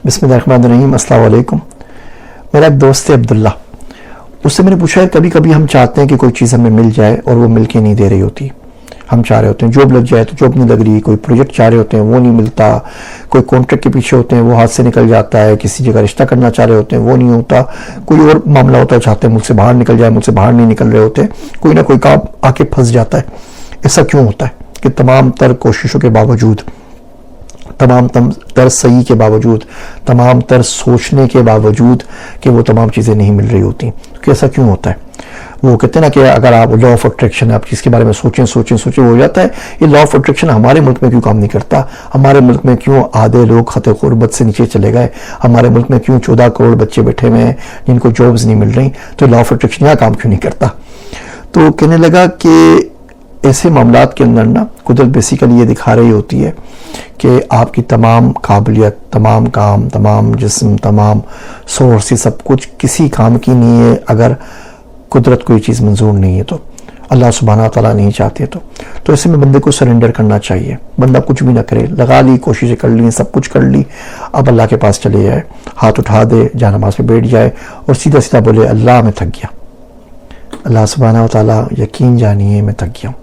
بسم اللہ الرحمن الرحیم۔ السلام علیکم۔ میرا ایک دوست ہے عبداللہ، اس سے میں نے پوچھا ہے کبھی کبھی ہم چاہتے ہیں کہ کوئی چیز ہمیں مل جائے اور وہ مل کے نہیں دے رہی ہوتی۔ ہم چاہ رہے ہوتے ہیں جاب لگ جائے تو جاب نہیں لگ رہی، کوئی پروجیکٹ چاہ رہے ہوتے ہیں وہ نہیں ملتا، کوئی کانٹریکٹ کے پیچھے ہوتے ہیں وہ ہاتھ سے نکل جاتا ہے، کسی جگہ رشتہ کرنا چاہ رہے ہوتے ہیں وہ نہیں ہوتا، کوئی اور معاملہ ہوتا ہے چاہتے ہیں ملک سے باہر نکل جائے، ملک سے باہر نہیں نکل رہے ہوتے، کوئی نہ کوئی کام آ کے پھنس جاتا ہے۔ ایسا کیوں ہوتا ہے کہ تمام تر کوششوں کے باوجود، تمام تر صحیح کے باوجود، تمام تر سوچنے کے باوجود کہ وہ تمام چیزیں نہیں مل رہی ہوتی؟ کہ ایسا کیوں ہوتا ہے؟ وہ کہتے ہیں نا کہ اگر آپ لا آف اٹریکشن ہے، آپ چیز کے بارے میں سوچیں وہ ہو جاتا ہے۔ یہ لا آف اٹریکشن ہمارے ملک میں کیوں کام نہیں کرتا؟ ہمارے ملک میں کیوں آدھے لوگ خط غربت سے نیچے چلے گئے؟ ہمارے ملک میں کیوں 14 کروڑ بچے بیٹھے ہوئے ہیں جن کو جابز نہیں مل رہی؟ تو لا آف اٹریکشن یہاں کام کیوں نہیں کرتا؟ تو کہنے لگا کہ ایسے معاملات کے اندر نا قدرت بیسیکلی یہ دکھا رہی ہوتی ہے کہ آپ کی تمام قابلیت، تمام کام، تمام جسم، تمام سورس، یہ سب کچھ کسی کام کی نہیں ہے اگر قدرت کوئی چیز منظور نہیں ہے تو، اللہ سبحانہ تعالیٰ نہیں چاہتے تو ایسے میں بندے کو سرنڈر کرنا چاہیے۔ بندہ کچھ بھی نہ کرے، لگا لی، کوششیں کر لی، سب کچھ کر لی، اب اللہ کے پاس چلے جائے، ہاتھ اٹھا دے، جہاں نماز پہ بیٹھ جائے اور سیدھا سیدھا بولے اللہ میں تھک گیا، اللہ سبحانہ تعالیٰ یقین جانیے میں تھک گیا ہوں،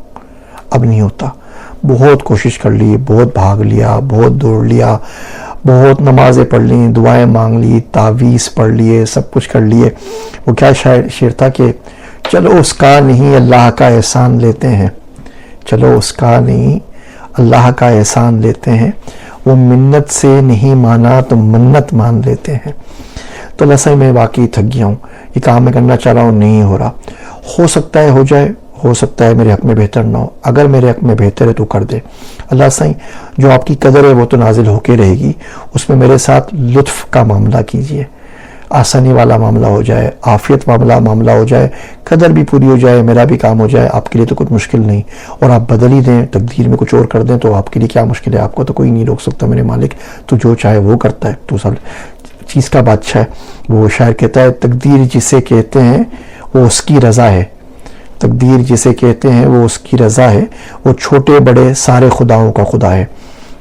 اب نہیں ہوتا۔ بہت کوشش کر لی، بہت بھاگ لیا، بہت دوڑ لیا، بہت نمازیں پڑھ لیں، دعائیں مانگ لی، تعویذ پڑھ لیے، سب کچھ کر لیے۔ وہ کیا شعر تھا کہ چلو اس کا نہیں اللہ کا احسان لیتے ہیں، چلو اس کا نہیں اللہ کا احسان لیتے ہیں، وہ منت سے نہیں مانا تو منت مان لیتے ہیں۔ تو ایسا ہی میں واقعی تھک گیا ہوں، یہ کام میں کرنا چاہ رہا ہوں، نہیں ہو رہا، ہو سکتا ہے ہو جائے، ہو سکتا ہے میرے حق میں بہتر نہ ہو، اگر میرے حق میں بہتر ہے تو کر دے اللہ سائیں، جو آپ کی قدر ہے وہ تو نازل ہو کے رہے گی، اس میں میرے ساتھ لطف کا معاملہ کیجئے، آسانی والا معاملہ ہو جائے، عافیت والا معاملہ ہو جائے، قدر بھی پوری ہو جائے، میرا بھی کام ہو جائے، آپ کے لیے تو کچھ مشکل نہیں، اور آپ بدل ہی دیں، تقدیر میں کچھ اور کر دیں تو آپ کے لیے کیا مشکل ہے؟ آپ کو تو کوئی نہیں روک سکتا میرے مالک، تو جو چاہے وہ کرتا ہے، تو سب چیز کا بادشاہ ہے۔ وہ شاعر کہتا ہے تقدیر جسے کہتے ہیں وہ اس کی رضا ہے، تقدیر جسے کہتے ہیں وہ اس کی رضا ہے، وہ چھوٹے بڑے سارے خداؤں کا خدا ہے۔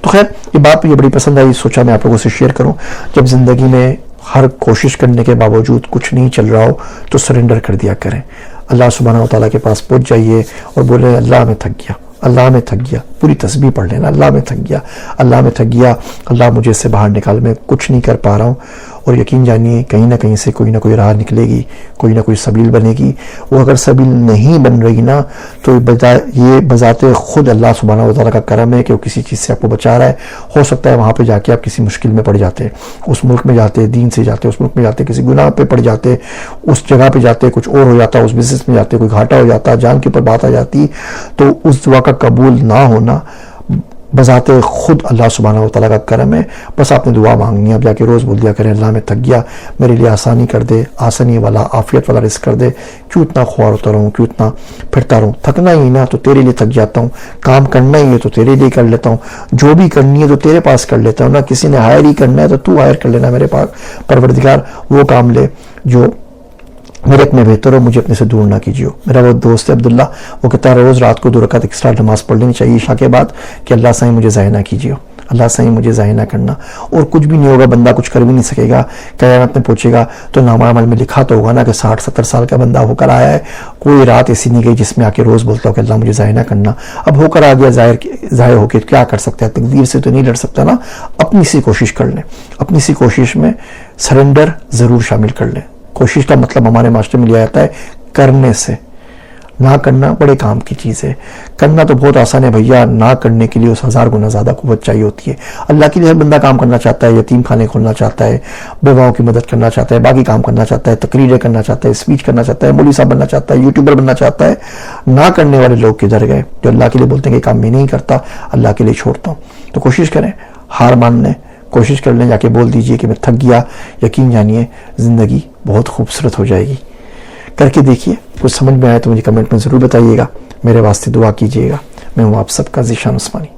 تو خیر یہ بات مجھے بڑی پسند آئی، سوچا میں آپ لوگوں سے شیئر کروں۔ جب زندگی میں ہر کوشش کرنے کے باوجود کچھ نہیں چل رہا ہو تو سرنڈر کر دیا کریں، اللہ سبحانہ وتعالیٰ کے پاس پہنچ جائیے اور بولے اللہ میں تھک گیا، اللہ میں تھک گیا، پوری تسبیح پڑھ لینا، اللہ میں تھک گیا، اللہ میں تھک گیا، اللہ مجھے اس سے باہر نکال، میں کچھ نہیں کر پا رہا ہوں، اور یقین جانیے کہیں نہ کہیں سے کوئی نہ کوئی راہ نکلے گی، کوئی نہ کوئی سبیل بنے گی۔ وہ اگر سبیل نہیں بن رہی نا تو یہ بذات خود اللہ سبحانہ وتعالیٰ کا کرم ہے کہ وہ کسی چیز سے آپ کو بچا رہا ہے۔ ہو سکتا ہے وہاں پہ جا کے آپ کسی مشکل میں پڑ جاتے، اس ملک میں جاتے دین سے جاتے، اس ملک میں جاتے کسی گناہ پہ پڑ جاتے، اس جگہ پہ جاتے کچھ اور ہو جاتا، اس بزنس میں جاتے کوئی گھاٹا ہو جاتا، جان کے اوپر بات آ جاتی، تو اس دعا کا قبول نہ ہونا بذات خود اللہ سبحانہ وتعالیٰ کا کرم ہے۔ بس آپ نے دعا مانگنی ہے، اب جا کے روز بول دیا کریں اللہ میں تھک گیا، میرے لیے آسانی کر دے، آسانی والا عافیت والا رزق کر دے، کیوں اتنا خوار ہوتا رہوں، کیوں اتنا پھرتا رہوں، تھکنا ہی نا تو تیرے لیے تھک جاتا ہوں، کام کرنا ہی ہے تو تیرے لیے کر لیتا ہوں، جو بھی کرنی ہے تو تیرے پاس کر لیتا ہوں، نہ کسی نے ہائر ہی کرنا ہے تو ہائر کر لینا میرے پاس پروردگار، وہ کام لے جو میرے حق میں بہتر ہو، مجھے اپنے سے دور نہ کیجیے۔ میرا وہ دوست ہے عبداللہ، وہ کہتا ہے روز رات کو 2 رکعت ایکسٹرا نماز پڑھ لینی چاہیے عشاء کے بعد کہ اللہ سائیں مجھے ضائع نہ کیجیے، اللہ سائیں مجھے ضائع نہ کرنا، اور کچھ بھی نہیں ہوگا، بندہ کچھ کر بھی نہیں سکے گا، قیامت میں پوچھے گا تو نامہ عمل میں لکھا تو ہوگا نا کہ 60-70 سال کا بندہ ہو کر آیا ہے، کوئی رات ایسی نہیں گئی جس میں آ کے روز بولتا ہو کہ اللہ مجھے ضائع نہ کرنا، اب ہو کر آ گیا، ضائع ہو کے کیا کر سکتا ہے؟ تقدیر سے تو نہیں لڑ سکتا نا، اپنی سی کوشش کر لیں، اپنی سی کوشش میں سرنڈر ضرور شامل کر لیں۔ کوشش کا مطلب ہمارے معاشرے میں لیا جاتا ہے کرنے سے، نہ کرنا بڑے کام کی چیز ہے، کرنا تو بہت آسان ہے بھیا، نہ کرنے کے لیے اس 1000 گنا زیادہ قوت چاہیے ہوتی ہے۔ اللہ کے لیے ہر بندہ کام کرنا چاہتا ہے، یتیم خانے کھولنا چاہتا ہے، بیواؤں کی مدد کرنا چاہتا ہے، باقی کام کرنا چاہتا ہے، تقریریں کرنا چاہتا ہے، اسپیچ کرنا چاہتا ہے، مولوی صاحب بننا چاہتا ہے، یوٹیوبر بننا چاہتا ہے۔ نہ کرنے والے لوگ کدھر گئے جو اللہ کے لیے بولتے ہیں کہ کام میں نہیں کرتا، اللہ کے لیے چھوڑتا ہوں؟ تو کوشش کریں، ہار مان لیں، کوشش کر لیں، جا کے بول دیجئے کہ میں تھک گیا، یقین جانیے زندگی بہت خوبصورت ہو جائے گی۔ کر کے دیکھیے، کچھ سمجھ میں آئے تو مجھے کمنٹ میں ضرور بتائیے گا، میرے واسطے دعا کیجیے گا۔ میں ہوں آپ سب کا ذیشان عثمانی۔